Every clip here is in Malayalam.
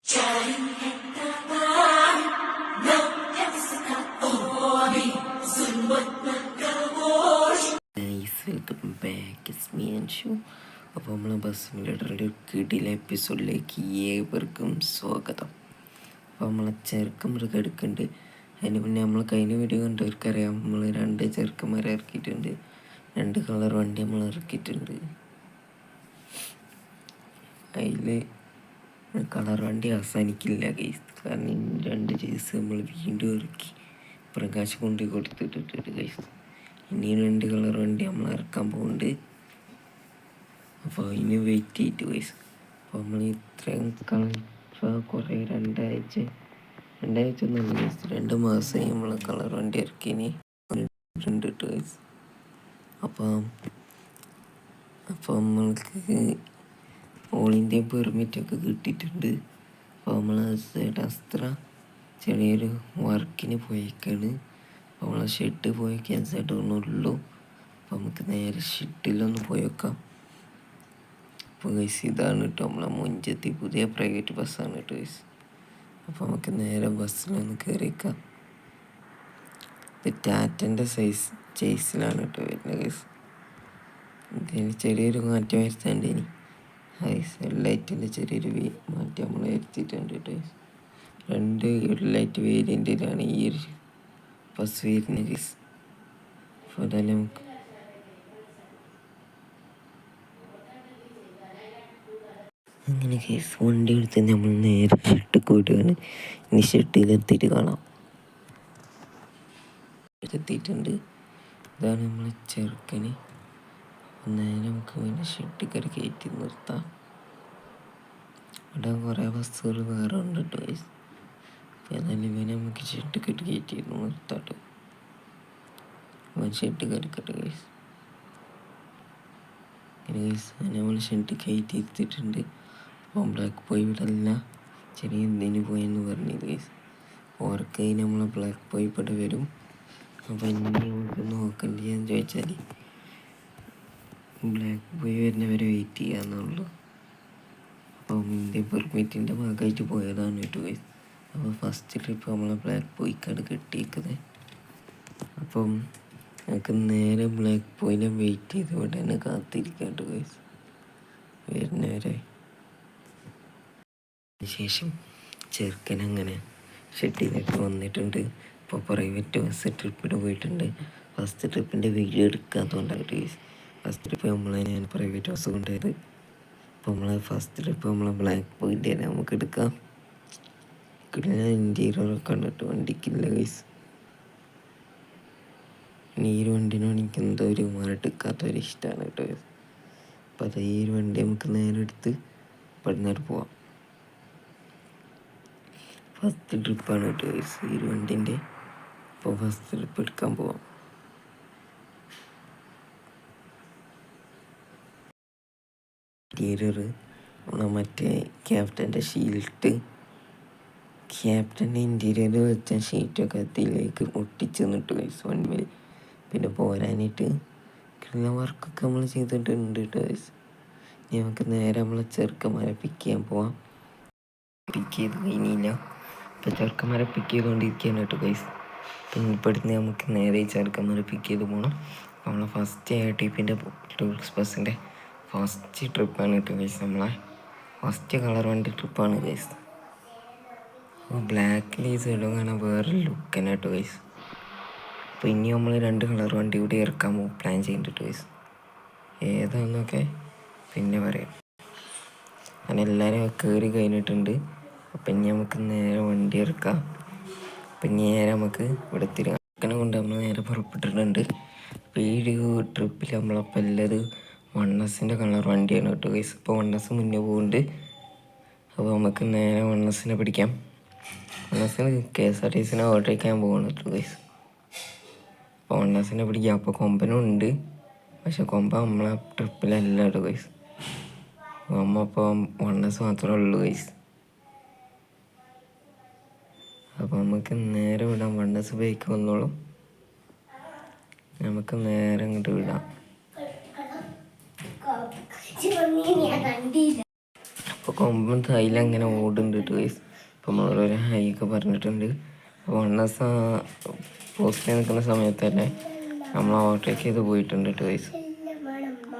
Welcome back, it's me Anshu. അപ്പോൾ നമ്മൾ ബസ് മിലിറ്ററിൻ്റെ കിടിലെ എപ്പിസോഡിലേക്ക് ഏവർക്കും സ്വാഗതം. അപ്പോൾ നമ്മളെ ചെറുക്കം മൃഗം എടുക്കുന്നുണ്ട്. അതിന് പിന്നെ നമ്മൾ കഴിഞ്ഞ വീഡിയോ കണ്ടവർക്കറിയാം, നമ്മൾ 2 ചെറുക്കന്മാരെ ഇറക്കിയിട്ടുണ്ട്, 2 കളർ വണ്ടി നമ്മൾ ഇറക്കിയിട്ടുണ്ട്. അതിൽ കളർ വണ്ടി അവസാനിക്കില്ല ഗൈസ്, കാരണം 2 ചേസ് നമ്മൾ വീണ്ടും ഇറക്കി പ്രകാശ് കൊണ്ടുപോയി കൊടുത്തിട്ടിട്ടുണ്ട് ഗൈസ്. ഇനിയും 2 കളർ വണ്ടി നമ്മൾ ഇറക്കാൻ പോകുന്നുണ്ട്. അപ്പോൾ അതിന് വെയിറ്റ് ചെയ്തിട്ട് ഗൈസ്. അപ്പോൾ നമ്മൾ ഇത്രയും കുറേ 2 ആഴ്ച ഒന്നും ഗൈസ്, 2 മാസമായി നമ്മൾ കളർ വണ്ടി ഇറക്കിന് ഉണ്ട് ഗൈസ്. അപ്പം നമ്മൾക്ക് ഓൾ ഇന്ത്യ പെർമിറ്റൊക്കെ കിട്ടിയിട്ടുണ്ട്. അപ്പോൾ നമ്മൾ അസ്ത്ര ചെറിയൊരു വർക്കിന് പോയേക്കാണ്. അപ്പോൾ നമ്മളെ ഷെഡ് പോയി ക്യാൻസൽ ആയിട്ടുള്ളൂ. അപ്പോൾ നമുക്ക് നേരെ ഷെഡിലൊന്ന് പോയേക്കാം. അപ്പോൾ ഗൈസ് ഇതാണ് കേട്ടോ നമ്മളെ മുഞ്ചത്തി പുതിയ പ്രൈവറ്റ് ബസ്സാണ് കേട്ടോ ഗൈസ്. അപ്പോൾ നമുക്ക് നേരെ ബസ്സിലൊന്ന് കയറിയേക്കാം. ഇത് ടാറ്റൻ്റെ ചേസിലാണ് കേട്ടോ വരുന്നത് ഗൈസ്. ഇതിന് ചെറിയൊരു മാറ്റം വരുത്താണ്ട് ഇനി ഹെഡ്ലൈറ്റിൻ്റെ ചെറിയൊരു മാറ്റം നമ്മൾ വരുത്തിയിട്ടുണ്ട് കേട്ടോ. 2 ഹെഡ്ലൈറ്റ് വേരിയൻറ്റിലാണ് ഈ ഒരു ബസ് വരുന്നത് ഗൈസ്. അപ്പോൾ അതെല്ലാം നമുക്ക് അങ്ങനെ കേസ് വണ്ടി എടുത്ത് നമ്മൾ നേരെ ഷെട്ടിൽ പോയിട്ടാണ്. ഇനി ഷെട്ടിലെത്തിയിട്ട് കാണാം. എത്തിയിട്ടുണ്ട്. ഇതാണ് നമ്മളെ ചെറുക്കന്. നേരെ നമുക്ക് പിന്നെ ഷെട്ടിൽ കയറ്റി നിർത്താം. ഇവിടെ കുറേ ബസ്സുകൾ വേറെ ഉണ്ട് കേട്ടോ ഗൈസ്. അപ്പോൾ ഏതായാലും ഇവനെ നമുക്ക് ഷെട്ടിൽ കയറ്റി നിർത്താം കേട്ടോ. അവൻ ഷെട്ടിൽ കിടക്കട്ടെ ഗൈസ്. അങ്ങനെ ഗൈസ് നമ്മൾ ഷെട്ടിൽ കയറ്റി എത്തിയിട്ടുണ്ട്. അപ്പോൾ ബ്ലാക്ക് ബോയ് ഇവിടെയല്ല, ചെറിയ എന്തിനു പോയെന്ന് പറഞ്ഞത് ഗൈസ്. ഓർക്കായി നമ്മളെ ബ്ലാക്ക് ബോയ് ഇവിടെ വരും. അപ്പോൾ ഇനി നമുക്ക് നോക്കണ്ടെന്ന് ചോദിച്ചാൽ ബ്ലാക്ക് ബോയ് വരുന്നവരെ വെയിറ്റ് ചെയ്യാന്നുള്ളൂ. അപ്പോൾ ഇന്ത്യ പെർമിറ്റിൻ്റെ ഭാഗമായിട്ട് പോയതാണ് കേട്ടോ ഗൈസ്. അപ്പോൾ ഫസ്റ്റ് ട്രിപ്പ് നമ്മളെ ബ്ലാക്ക് ബോയ്ക്കാണ് കിട്ടിയിരിക്കുന്നത്. അപ്പം നമുക്ക് നേരെ ബ്ലാക്ക് ബോയിനെ വെയിറ്റ് ചെയ്ത് ഇവിടെ തന്നെ കാത്തിരിക്കാം കേട്ടോ ഗൈസ് വരുന്നവരെ. ശേഷം ചെറുക്കൻ അങ്ങനെ ഷെട്ടിലേക്ക് വന്നിട്ടുണ്ട്. ഇപ്പോൾ പ്രൈവറ്റ് ബസ് ട്രിപ്പിന് പോയിട്ടുണ്ട്. ഫസ്റ്റ് ട്രിപ്പിൻ്റെ വീഡിയോ എടുക്കാത്തതുകൊണ്ടാണ് ഗൈസ്. ഫസ്റ്റ് ട്രിപ്പ് ഞാൻ പ്രൈവറ്റ് ബസ് കൊണ്ടുപോയത്. അപ്പോൾ നമ്മളെ ഫസ്റ്റ് ട്രിപ്പ് നമ്മളെ ബ്ലാക്ക് ബോയിൻ്റെ നമുക്ക് എടുക്കാം. ഇൻറ്റീരിയറൊക്കെ കണ്ടിട്ട് വണ്ടിക്കില്ല ഗൈസ്. ഇനി ഈ ഒരു വണ്ടിനോട് എനിക്ക് എന്തോ ഒരു മരട്ടിക്കാത്തൊരു ഇഷ്ടമാണ് കേട്ടോ ഗൈസ്. അപ്പോൾ അത് ഈ ഒരു വണ്ടി നമുക്ക് നേരെ എടുത്ത് ഇവിടുന്ന് പോവാം. ഫസ്റ്റ് ട്രിപ്പാണ് കേട്ടോ ഗൈസ് ഈ ഒരു വണ്ടിൻ്റെ. അപ്പോൾ ഫസ്റ്റ് ട്രിപ്പ് എടുക്കാൻ പോവാം. ഇൻറ്റീരിയർ മറ്റേ ക്യാപ്റ്റൻ്റെ ക്യാപ്റ്റൻ്റെ ഇൻറ്റീരിയർ വെച്ച ഷീറ്റൊക്കെ അതിലേക്ക് ഒട്ടിച്ച് നിന്നിട്ട് ഗൈസ് വണ്ടിമേൽ. പിന്നെ പോരാനായിട്ട് കിട്ടുന്ന വർക്കൊക്കെ നമ്മൾ ചെയ്തിട്ടുണ്ട് കേട്ടോ ഗൈസ്. ഇനി നമുക്ക് നേരെ നമ്മളെ ചെറുക്കന്മാരെ പിക്ക് ചെയ്യാൻ പോവാം. പിക്ക് ചെയ്ത് കഴിഞ്ഞില്ല. ഇപ്പോൾ ചെറുക്കന്മാരെ പിക്ക് ചെയ്തുകൊണ്ടിരിക്കുകയാണ് കേട്ടോ ഗൈസ്. പിന്നെ ഇവിടുന്ന് നമുക്ക് നേരെ ചെറുക്കന്മാരെ പിക്ക് ചെയ്ത് പോകണം. അപ്പോൾ നമ്മളെ ഫസ്റ്റ് ATPൻ്റെ ടൂറിസ്റ്റ് ബസ്സിൻ്റെ ഫസ്റ്റ് ട്രിപ്പാണ് കേട്ടോ ഗൈസ്. നമ്മളെ ഫസ്റ്റ് കളർ വണ്ടി ട്രിപ്പാണ് ഗൈസ്. അപ്പോൾ ബ്ലാക്ക് ലീസ് ഇടും കാണാൻ വേറെ ലുക്കന്നെ കേട്ടോ ഗൈസ്. അപ്പോൾ ഇനി നമ്മൾ 2 കളർ വണ്ടി കൂടി ഇറക്കാൻ പ്ലാൻ ചെയ്യുന്നുണ്ട് ഗൈസ്. ഏതാണെന്നൊക്കെ പിന്നെ പറയാം. അങ്ങനെ എല്ലാവരും കയറി കഴിഞ്ഞിട്ടുണ്ട്. അപ്പം ഇനി നമുക്ക് നേരെ വണ്ടി ഇറക്കാം. അപ്പം നേരെ നമുക്ക് ഇവിടെ തിരുക്കനെ കൊണ്ട് നമ്മൾ നേരെ പുറപ്പെട്ടിട്ടുണ്ട്. അപ്പോൾ ഈ ഒരു ട്രിപ്പിൽ നമ്മളപ്പോൾ എല്ലാവരും 1S കളർ വണ്ടിയാണ് കേട്ടോ ഗൈസ്. ഇപ്പോൾ 1S മുന്നേ പോകുന്നുണ്ട്. അപ്പോൾ നമുക്ക് നേരെ 1S പിടിക്കാം. 1S KSRTC ഓവർടേക്കാൻ പോകണം കേട്ടോ ഗൈസ്. അപ്പോൾ 1S പിടിക്കാം. അപ്പോൾ കൊമ്പനും ഉണ്ട്, പക്ഷെ കൊമ്പ നമ്മളെ ട്രിപ്പിലല്ല കേട്ടോ ഗൈസ്. അമ്മ അപ്പോൾ 1S മാത്രമേ ഉള്ളൂ ഗൈസ്. അപ്പോൾ നമുക്ക് നേരെ വിടാം. 1S ബൈക്ക് വന്നോളും, നമുക്ക് നേരെ അങ്ങോട്ട് വിടാം. അപ്പോൾ കൊമ്പൻ അതിലങ്ങനെ ഓടുന്നുണ്ട് കേട്ടോ ഗൈസ്. അപ്പോൾ നമ്മളൊരു ഹൈക്ക് പറഞ്ഞിട്ടുണ്ട്. അപ്പോൾ 1S പോസ്റ്റിൽ നിൽക്കുന്ന സമയത്ത് തന്നെ നമ്മൾ ഓവർടേക്ക് ചെയ്ത് പോയിട്ടുണ്ട് കേട്ടോ ഗൈസ്.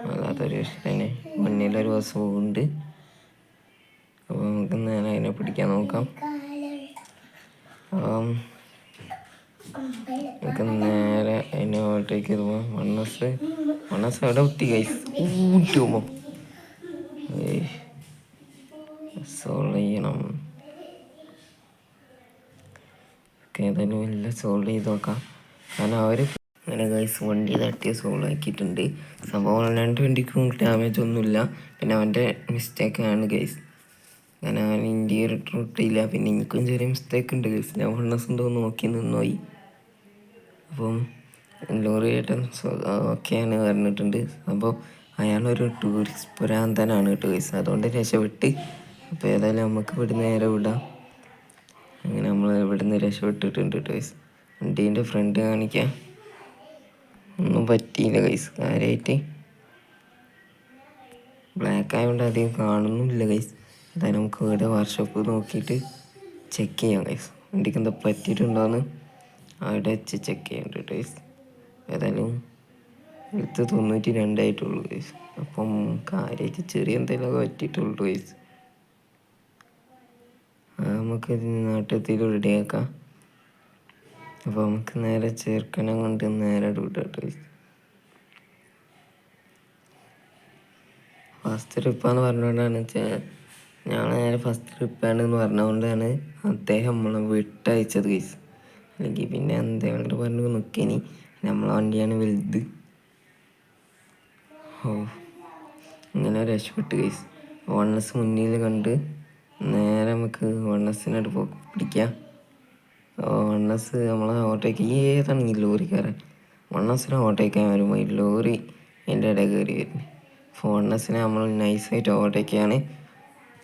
അല്ലാത്തൊരു തന്നെ മുന്നിലൊരു ബസ് പോകുന്നുണ്ട്. അപ്പോൾ നമുക്ക് നേരെ അതിനെ പിടിക്കാൻ നോക്കാം. നമുക്ക് നേരെ അതിനെ ഓവർടേക്ക് ചെയ്ത് പോകാം. 1S അവിടെ കുത്തി ഗൈസ്. ഊട്ടി പോകുമ്പോൾ സോൾവ് ചെയ്യണം. ഏതായാലും എല്ലാം സോൾവ് ചെയ്ത് നോക്കാം. കാരണം അവർ അങ്ങനെ ഗൈസ് വണ്ടി തട്ടി സോൾവ് ആക്കിയിട്ടുണ്ട്. സംഭവം 220ക്കും ഡാമേജ് ഒന്നുമില്ല. പിന്നെ അവൻ്റെ മിസ്റ്റേക്കാണ് ഗൈസ്. കാരണം അവൻ ഇന്ത്യയിൽ ഇട്ടില്ല. പിന്നെ എനിക്കും ചെറിയ മിസ്റ്റേക്ക് ഉണ്ട് ഗൈസ്. ഞാൻ 1S ഉണ്ടോ നോക്കി നിന്നുപോയി. അപ്പം ലോറി ഏട്ടൻ ഓക്കെയാണ് പറഞ്ഞിട്ടുണ്ട്. അപ്പോൾ അയാളൊരു ടൂറിസ്റ്റ് പുരാന്തനാണ് കേട്ടോ ഗൈസ്. അതുകൊണ്ട് രക്ഷപ്പെട്ട്. അപ്പോൾ ഏതായാലും നമുക്ക് ഇവിടുന്ന് നേരെ വിടാം. അങ്ങനെ നമ്മൾ ഇവിടുന്ന് രക്ഷപ്പെട്ടിട്ടുണ്ട് കേട്ടോ ഗൈസ്. വണ്ടീൻ്റെ ഫ്രണ്ട് കാണിക്കാം. ഒന്നും പറ്റിയില്ല ഗൈസ്. കാര്യമായിട്ട് ബ്ലാക്ക് ആയതുകൊണ്ട് അധികം കാണുന്നില്ല ഗൈസ്. അതായത് നമുക്ക് ഇവിടെ വർക്ക്ഷോപ്പ് നോക്കിയിട്ട് ചെക്ക് ചെയ്യാം ഗൈസ്. വണ്ടിക്ക് എന്താ പറ്റിയിട്ടുണ്ടോയെന്ന് അവിടെ വെച്ച് ചെക്ക് ചെയ്യണ്ട ഗൈസ്. ഏതായാലും 92 ആയിട്ടുള്ളൂ ഗൈസ്. അപ്പം കാര്യമായിട്ട് ചെറിയ എന്തെങ്കിലുമൊക്കെ പറ്റിയിട്ടുള്ളൂ ഗൈസ്. നമുക്ക് നാട്ടിൽ റെഡിയാക്കാം. അപ്പോൾ നമുക്ക് നേരെ ചേർക്കനെ കൊണ്ട് നേരെ വിടാട്ടോ ഗൈസ്. ഫസ്റ്റ് ട്രിപ്പാന്ന് പറഞ്ഞുകൊണ്ടാണ് ഞങ്ങൾ നേരെ ഫസ്റ്റ് ട്രിപ്പാണെന്ന് പറഞ്ഞുകൊണ്ടാണ് അദ്ദേഹം നമ്മളെ വിട്ടയച്ചത് ഗൈസ്. അല്ലെങ്കിൽ പിന്നെ എന്തെങ്കിലും പറഞ്ഞു നിൽക്കേനി. നമ്മളെ വണ്ടിയാണ് വലുത്. ഇങ്ങനെ രക്ഷപ്പെട്ട് ഗൈസ്. 1S മുന്നിൽ കണ്ട് നേരെ നമുക്ക് 1Sനോട് പിടിക്കാം. 1S നമ്മളെ ഓട്ടോയ്ക്ക് ഏതാണ് ഈ ലോറിക്കാരൻ 1Sനെ ഓട്ടോയ്ക്കാൻ വരുമ്പോൾ ഈ ലോറി എൻ്റെ ഇടയിൽ കയറി വരുന്നത്. 1Sനെ നമ്മൾ നൈസായിട്ട് ഓവർടേക്കാണ്.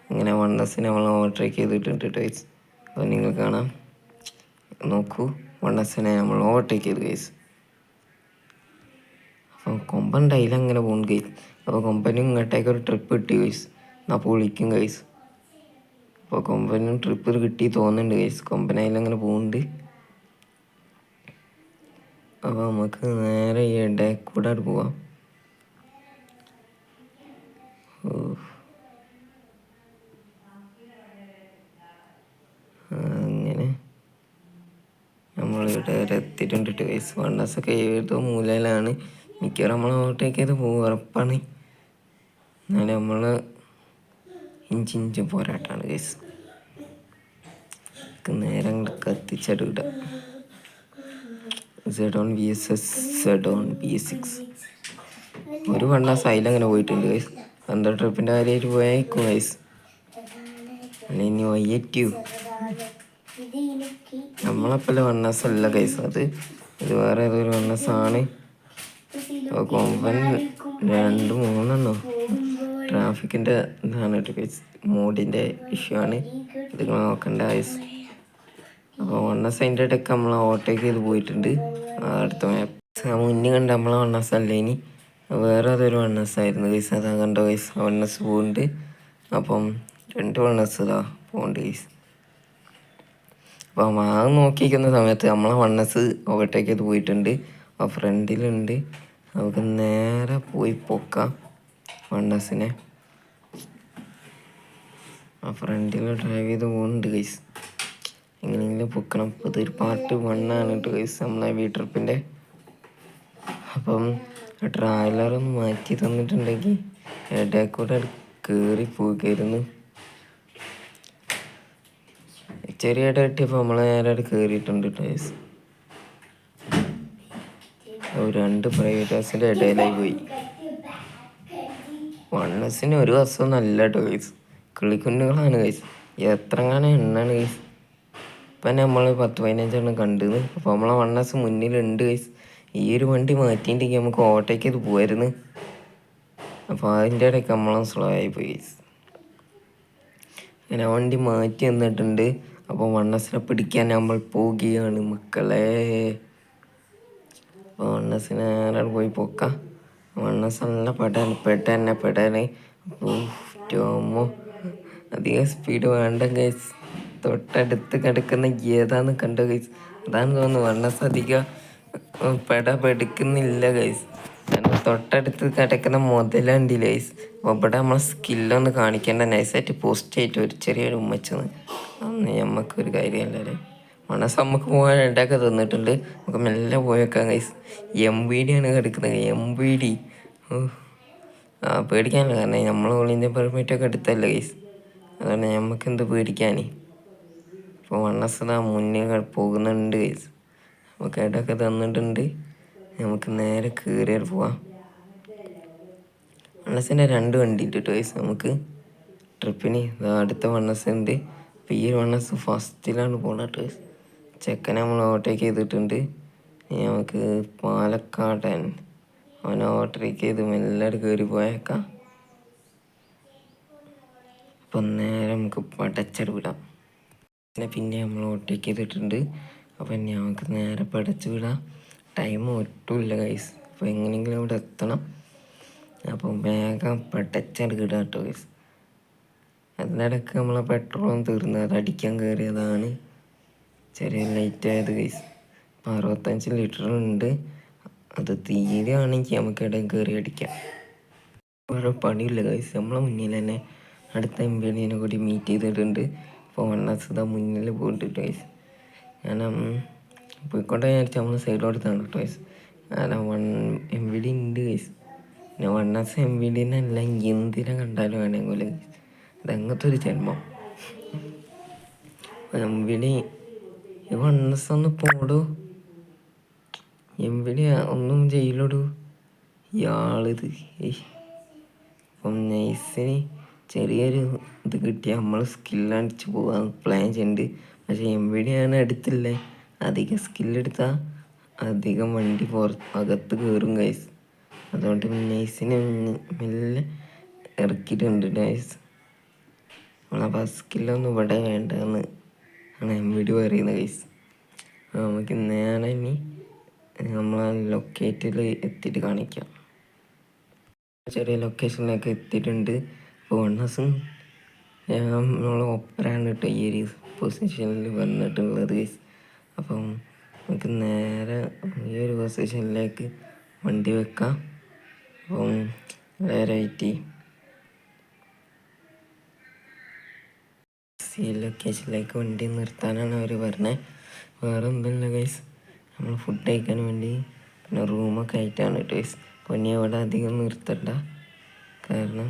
അങ്ങനെ 1Sനെ നമ്മൾ ഓവർടേക്ക് ചെയ്തിട്ടുണ്ട് ഗൈസ്. അപ്പോൾ നിങ്ങൾ കാണാം, നോക്കൂ. 1Sനെ നമ്മൾ ഓവർടേക്ക് ചെയ്തു ഗൈസ്. അപ്പോൾ കൊമ്പൻ ഡൈൽ അങ്ങനെ പോകും ഗൈസ്. അപ്പോൾ കൊമ്പനും ഇങ്ങോട്ടേക്ക് ഒരു ട്രിപ്പ് കിട്ടി ഗൈസ്. എന്നാൽ പൊളിക്കും ഗൈസ്. അപ്പോൾ കൊമ്പനും ട്രിപ്പ് കിട്ടി തോന്നുന്നുണ്ട് ഗൈസ്. കൊമ്പനയിലങ്ങനെ പോകുന്നുണ്ട്. അപ്പോൾ നമുക്ക് നേരെ ഈ ഇടയിൽ കൂടെ പോവാം. അങ്ങനെ നമ്മളിവിടെ എത്തിയിട്ടുണ്ട് ഗൈസ്. 1S ഒക്കെ ഏതോ മൂലയിലാണ്. മിക്കവാറും നമ്മൾ ഓവർടേക്ക് പോകും ഉറപ്പാണ്. എന്നാലും നമ്മൾ ഇഞ്ചിഞ്ച് പോരാട്ടമാണ് ഗൈസ്. നേരം കത്തിച്ചടുവിടാം. ZON VSS ZON BS6 ഒരു 1S അതിലങ്ങനെ പോയിട്ടുണ്ട് ഗൈസ്. 12 ട്രിപ്പിൻ്റെ കാര്യമായിട്ട് പോയേക്കും ഗൈസ്. അല്ല ഇനി വയ്യറ്റു നമ്മളെപ്പോലെ 1S അല്ല ഗൈസ്. ഇത് വേറെ ഏതൊരു 1S ആണ്. കൊമ്പൻ 2-3 ട്രാഫിക്കിൻ്റെ ഇതാണ് കേട്ടോ ഗൈസ്. മോഡിൻ്റെ ഇഷ്യൂ ആണ്. ഇത് നോക്കണ്ട ഗൈസ്. അപ്പോൾ 1S അതിൻ്റെ ഇടയ്ക്ക് നമ്മൾ ഓവർടേക്ക് ചെയ്ത് പോയിട്ടുണ്ട്. അടുത്ത മാപ്പ് മുന്നിൽ കണ്ട നമ്മളെ 1S അല്ല, ഇനി വേറെ അതൊരു 1S ആയിരുന്നു ഗൈസ്. അതാ കണ്ടോ ഗൈസ്. 1S പോകുന്നുണ്ട്. അപ്പം 2 1S ഇതാ പോകുന്നുണ്ട് ഗൈസ്. അപ്പം ആ നോക്കിയിരിക്കുന്ന സമയത്ത് നമ്മളെ 1S ഓവർടേക്ക് ചെയ്ത് പോയിട്ടുണ്ട്. ആ ഫ്രണ്ടിലുണ്ട്. നമുക്ക് നേരെ പോയി പൊക്കാം 1Sനെ. ആ ഫ്രണ്ടിൽ ഡ്രൈവ് ചെയ്ത് പോകുന്നുണ്ട് ഗൈസ്. എങ്ങനെയെങ്കിലും പൊക്കണം. അപ്പോൾ ഇതൊരു പാർട്ട് 1 ആണ് കേട്ടോ ഗൈസ്, നമ്മളെ വി ട്രിപ്പിൻ്റെ. അപ്പം ട്രാവലറൊന്ന് മാറ്റി തന്നിട്ടുണ്ടെങ്കിൽ ഇടയിൽ കൂടെ കയറി പോകായിരുന്നു. ചെറിയ ഇട കിട്ടിയപ്പോൾ നമ്മൾ നേരെ കയറിയിട്ടുണ്ട് കേട്ടോ ഗൈസ്. 2 പ്രൈവറ്റ് ബസ്സിൻ്റെ ഇടയിലായി പോയി. 1Sന് ഒരു ബസ്സും നല്ല കേട്ടോ ഗൈസ്. കിളിക്കുഞ്ഞുങ്ങളാണ് ഗൈസ്. എത്രങ്ങാനും എണ്ണാണ് ഗൈസ്. ഇപ്പം നമ്മൾ 10-15 കണ്ടിരുന്നു. അപ്പോൾ നമ്മളെ 1S മുന്നിലുണ്ട് ഗൈസ്. ഈ ഒരു വണ്ടി മാറ്റിയിട്ടുണ്ടെങ്കിൽ നമുക്ക് ഓവർടേക്ക് ചെയ്ത് പോകായിരുന്നു. അപ്പോൾ അതിൻ്റെ ഇടയ്ക്ക് നമ്മളെ സ്ലോ ആയിപ്പോയി ഗൈസ്. അങ്ങനെ വണ്ടി മാറ്റി തന്നിട്ടുണ്ട്. അപ്പോൾ 1Sനെ പിടിക്കാൻ നമ്മൾ പോവുകയാണ് മക്കളെ. അപ്പോൾ 1Sനെ നേരെ പോയി പൊക്കാം. 1S നല്ല പെടാൻ. അപ്പോൾ അധികം സ്പീഡ് വേണ്ട ഗൈസ്. തൊട്ടടുത്ത് കിടക്കുന്ന ഏതാന്ന് കണ്ടോ ഗൈസ്? അതാണ് തോന്നുന്നു വണ്ണസ് അധികം പെടുക്കുന്നില്ല ഗൈസ്. കാരണം തൊട്ടടുത്ത് കിടക്കുന്ന മുതലുണ്ടില്ല ഗൈസ്. അപ്പോൾ ഇവിടെ നമ്മളെ സ്കില്ലൊന്ന് കാണിക്കേണ്ട, നൈസായിട്ട് പോസ്റ്റ് ആയിട്ട് ഒരു ചെറിയൊരു ഉമ്മച്ചെന്ന് അന്ന് ഞമ്മക്കൊരു കാര്യമല്ലേ. വണ്ണസ് നമുക്ക് പോകാൻ ഇടയൊക്കെ തന്നിട്ടുണ്ട്. നമുക്ക് മെല്ലെ പോയേക്കാം ഗൈസ്. MVD ആണ് കിടക്കുന്നത്, MVD. പേടിക്കാനില്ല, കാരണം നമ്മൾ ഓളിൻ്റെ പെർമിറ്റൊക്കെ എടുത്തല്ലേ ഗൈസ്. അതുകൊണ്ട് നമുക്ക് എന്ത് പേടിക്കാനേ. ഇപ്പോൾ വണ്ണസ് മുന്നിൽ പോകുന്നുണ്ട് ഗൈസ്. നമുക്ക് ഇടയൊക്കെ തന്നിട്ടുണ്ട്. നമുക്ക് നേരെ കയറിയാൽ പോവാം. വണ്ണസിൻ്റെ 2 വണ്ടി ഉണ്ട് ഗൈസ് നമുക്ക് ട്രിപ്പിന്. അടുത്ത വണ്ണസ് ഉണ്ട്. അപ്പോൾ ഈ വണ്ണസ് ഫസ്റ്റിലാണ് പോകുന്നത് ഗൈസ്. ചെക്കനെ നമ്മൾ ഓവർടേക്ക് ചെയ്തിട്ടുണ്ട്. നമുക്ക് പാലക്കാടൻ അവനെ ഓവർടേക്ക് ചെയ്ത് മെല്ലെ കയറി പോയേക്കാം. അപ്പം നേരെ നമുക്ക് പടച്ചട് വിടാം. പിന്നെ നമ്മൾ ഓവർടേക്ക് ചെയ്തിട്ടുണ്ട്. അപ്പം ഞങ്ങൾക്ക് നേരെ പടച്ച് വിടാം. ടൈം ഒട്ടുമില്ല ഗൈസ്. അപ്പോൾ എങ്ങനെയെങ്കിലും അവിടെ എത്തണം. അപ്പം വേഗം പടച്ചട് കിടാം കേട്ടോ ഗൈസ്. അതിനിടയ്ക്ക് നമ്മളെ പെട്രോളും തീർന്ന് അത് അടിക്കാൻ കയറിയതാണ്. ചെറിയ ലൈറ്റ് ആയത് ഗൈസ്. 65 ലിറ്റർ ഉണ്ട്. അത് തീരുകയാണെങ്കിൽ നമുക്ക് ഇടയിൽ കയറി അടിക്കാം. വേറെ പണിയില്ല ഗൈസ്. നമ്മളെ മുന്നിൽ തന്നെ അടുത്ത MVD കൂടി മീറ്റ് ചെയ്തിട്ടുണ്ട്. അപ്പോൾ വണ്ണസ് മുന്നിൽ പോയിട്ടുണ്ട് ഗൈസ്. കാരണം പോയിക്കോട്ടെ വിചാരിച്ച് നമ്മൾ സൈഡിലോടുത്താണ് കേട്ടോ ഗൈസ്. കാരണം MVD ഉണ്ട് ഗൈസ്. പിന്നെ വണ്ണസ് MVD അല്ല എന്തിനെ കണ്ടാലും വേണമെങ്കിൽ അതങ്ങനത്തെ ഒരു ജന്മം. MVD ഈ വണ്ണസ് ഒന്ന് പോടൂ. MVD ഒന്നും ചെയ്യില്ലടൂ ഇയാളിത്. അപ്പം നൈസിന് ചെറിയൊരു ഇത് കിട്ടിയാൽ നമ്മൾ സ്കില്ലടിച്ച് പോകാൻ പ്ലാൻ ചെയ്യുന്നുണ്ട്. പക്ഷേ MVD ആണ് എടുത്തില്ലേ. അധികം സ്കില്ലെടുത്താൽ അധികം വണ്ടി അകത്ത് കയറും ഗൈസ്. അതുകൊണ്ട് നൈസിനെ മെല്ലെ ഇറക്കിയിട്ടുണ്ട് ഗൈസ്. നമ്മളപ്പോൾ സ്കില്ലൊന്നും ഇവിടെ വേണ്ടെന്ന് ആണ് MVD പറയുന്നത് ഗൈസ്. നമുക്ക് നേരെ ഇനി നമ്മളെ ലൊക്കേറ്റിൽ എത്തിയിട്ട് കാണിക്കാം. ചെറിയ ലൊക്കേഷനിലൊക്കെ എത്തിയിട്ടുണ്ട്. അപ്പോൾ വണ്ണസും നമ്മൾ ഒപ്പരാണ് കേട്ടോ ഈ ഒരു പൊസിഷനിൽ വന്നിട്ടുള്ളത് ഗൈസ്. അപ്പം നമുക്ക് നേരെ ഈ ഒരു പൊസിഷനിലേക്ക് വണ്ടി വെക്കാം. അപ്പം നേരായിട്ട് ലൊക്കേഷനിലേക്ക് വണ്ടി നിർത്താനാണ് അവർ പറഞ്ഞത്. വേറെ ഒന്നുമില്ല ഗൈസ്. നമ്മൾ ഫുഡ് കഴിക്കാൻ വേണ്ടി പിന്നെ റൂമൊക്കെ ആയിട്ടാണ് കേട്ടോ ഗൈസ്. അപ്പോൾ ഇനി അവിടെ അധികം നിർത്തണ്ട, കാരണം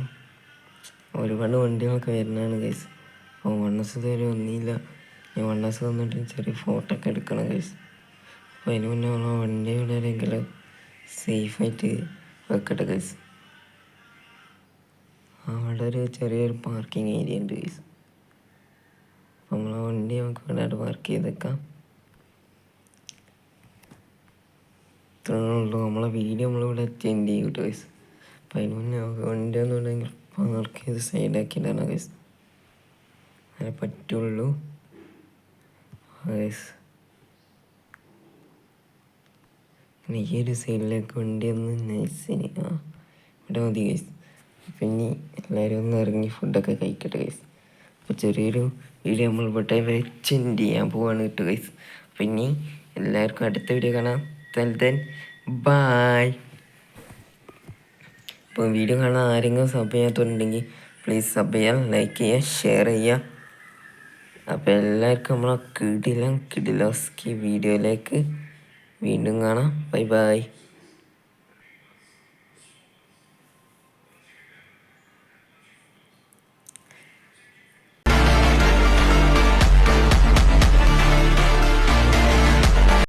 ഒരുപാട് വണ്ടികളൊക്കെ വരുന്നതാണ് ഗൈസ്. അപ്പോൾ വണ്ണസ് ഇതുവരെ ഒന്നുമില്ല. ഞാൻ വണ്ണസ് വന്നിട്ട് ചെറിയ ഫോട്ടോ ഒക്കെ എടുക്കണം ഗൈസ്. അപ്പോൾ അതിന് മുന്നേ നമ്മൾ വണ്ടി എവിടെയെങ്കിലും സേഫായിട്ട് വെക്കട്ടെ ഗൈസ്. അവിടെ ഒരു ചെറിയൊരു പാർക്കിംഗ് ഏരിയ ഉണ്ട് ഗൈസ്. അപ്പോൾ നമ്മളെ വണ്ടി നമുക്ക് ഇവിടെ പാർക്ക് ചെയ്തേക്കാം. ഇത്രയേ ഉള്ളൂ. നമ്മളെ വീഡിയോ നമ്മളിവിടെ എൻഡ് ചെയ്യും കേട്ടോ ഗൈസ്. അപ്പം അതിന് മുന്നേ വണ്ടി ഒന്നുണ്ടെങ്കിൽ പാർക്ക് ചെയ്ത് സൈഡാക്കിയിട്ടാണ് ഗൈസ്. അങ്ങനെ പറ്റുള്ളൂ ഗൈസ്. ഈ ഒരു സൈഡിലേക്ക് വണ്ടി ഒന്ന് നൈസിന് ഇവിടെ മതി ഗൈസ്. പിന്നെ എല്ലാവരും ഒന്ന് ഇറങ്ങി ഫുഡൊക്കെ കഴിക്കട്ടെ ഗൈസ്. അപ്പോൾ ചെറിയൊരു വീഡിയോ നമ്മൾ ഇവിടെ വെച്ച് എൻഡ് ചെയ്യാൻ പോവാണ് കേട്ടോ ഗൈസ്. പിന്നെ എല്ലാവർക്കും അടുത്ത വീഡിയോ കാണാം. then bye. അപ്പോൾ വീഡിയോ കാണാൻ ആരെങ്കിലും സബ് ചെയ്യാത്തുണ്ടെങ്കിൽ പ്ലീസ് സബ് ചെയ്യുക, ലൈക്ക് ചെയ്യുക, ഷെയർ ചെയ്യുക. അപ്പോൾ എല്ലാവർക്കും നമ്മളെ കിടിലം കിടിലോസ്കി വീഡിയോയിലേക്ക് വീണ്ടും കാണാം. Bye bye.